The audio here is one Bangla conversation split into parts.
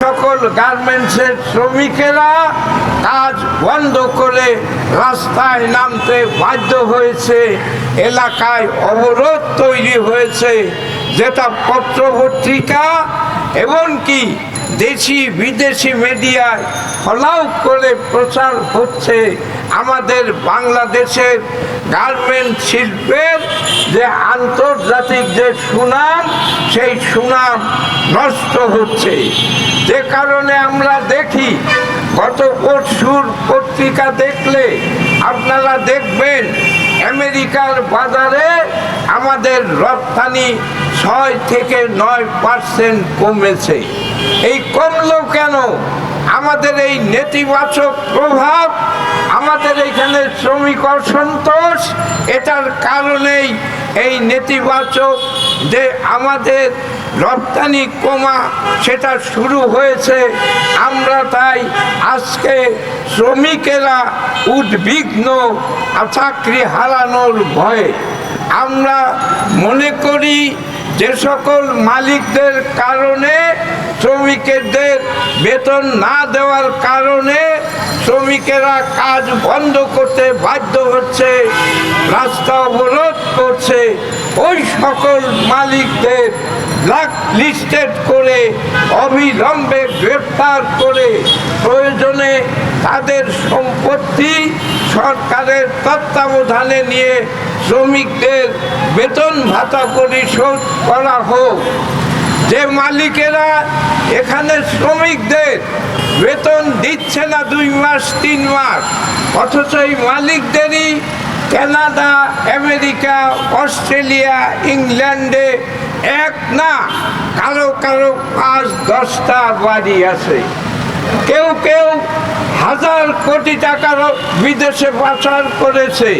সকল গার্মেন্টসের শ্রমিকেরা কাজ বন্ধ করে রাস্তায় নামতে বাধ্য হয়েছে, এলাকায় অবরোধ তৈরি হয়েছে, যেটা পত্রপত্রিকা এমনকি দেশি বিদেশি মিডিয়ায় ফলাও করে প্রচার হচ্ছে। আমাদের বাংলাদেশের গার্মেন্ট শিল্পের যে আন্তর্জাতিক যে সুনাম, সেই সুনাম নষ্ট হচ্ছে। যে কারণে আমরা দেখি, গত পরশুর পত্রিকা দেখলে আপনারা দেখবেন আমেরিকার বাজারে আমাদের রপ্তানি 6 থেকে 9% কমেছে। এই কমলো কেন? আমাদের এই নেতিবাচক প্রভাব, আমাদের এখানে শ্রমিক অসন্তোষ, এটার কারণেই এই নেতিবাচক যে আমাদের রপ্তানি কমা সেটা শুরু হয়েছে। আমরা তাই আজকে শ্রমিকেরা উদ্বিগ্ন, চাকরি হারানোর ভয়ে। আমরা মনে করি যে সকল মালিকদের কারণে, শ্রমিকদের বেতন না দেওয়ার কারণে শ্রমিকেরা কাজ বন্ধ করতে বাধ্য হচ্ছে, রাস্তা অবরোধ করছে, ওই সকল মালিকদের ব্ল্যাক লিস্টেড করে অবিলম্বে গ্রেফতার করে প্রয়োজনে তাদের সম্পত্তি সরকারের তত্ত্বাবধানে নিয়ে শ্রমিকদের বেতন ভাতা পরিশোধ করা হোক। যে মালিকেরা এখানে শ্রমিকদের বেতন দিচ্ছে না 2 মাস 3 মাস, অথচ এই মালিকদেরই কানাডা, আমেরিকা, অস্ট্রেলিয়া, ইংল্যান্ডে এক না কারো কারো 5-10টা বাড়ি আছে। কেউ কেউ 1000 কোটি টাকার বিদেশে পাচার করেছে।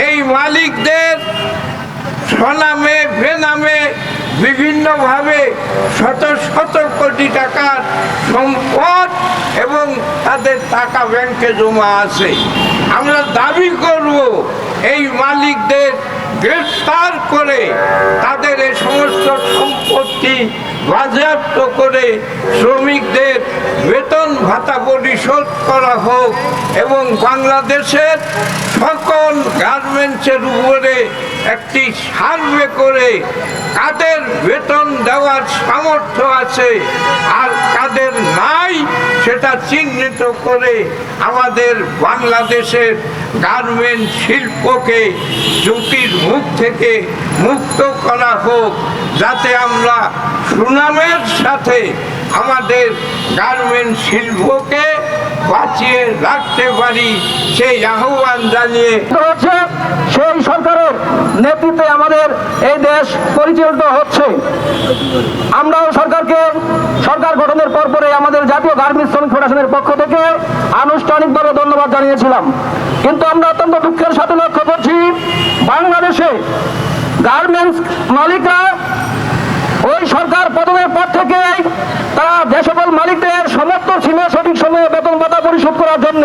এই মালিকদের স্বনামে বেনামে বিভিন্নভাবে শত শত কোটি টাকার সম্পদ এবং তাদের টাকা ব্যাংকে জমা আছে। আমরা দাবি করব এই মালিকদের গ্রেফতার করে তাদের এই সমস্ত সম্পত্তি বাজেয়াপ্ত করে শ্রমিকদের বেতন ভাতা পরিশোধ করা হোক এবং বাংলাদেশের সকল গার্মেন্টসের উপরে একটি সার্ভে করে কাদের বেতন দেওয়ার সামর্থ্য আছে আর কাদের নাই সেটা চিহ্নিত করে আমাদের বাংলাদেশের গার্মেন্ট শিল্পকে ঝুঁকির মুখ থেকে মুক্ত করা হোক, যাতে আমরা সুনামের সাথে আমাদের গার্মেন্ট শিল্পকে বাঁচিয়ে রাখতে পারি, সেই আহ্বান জানিয়ে সেই সরকারের নেতৃত্বে আমাদের এই দেশ পরিচালিত হচ্ছে। আমরাও সরকার গঠনের পরপরে আমাদের জাতীয় গার্মেন্টস শ্রমিক ফেডারেশনের পক্ষ থেকে আনুষ্ঠানিকভাবে ধন্যবাদ জানিয়েছিলাম। কিন্তু আমরা অত্যন্ত দুঃখের সাথে লক্ষ্য করছি, বাংলাদেশে গার্মেন্টস মালিকরা ওই সরকার পতনের পর থেকে তারা যে সকল মালিকদের সমর্থ ছিল সঠিক সময়ে বেতন ভাতা পরিশোধ করার জন্য,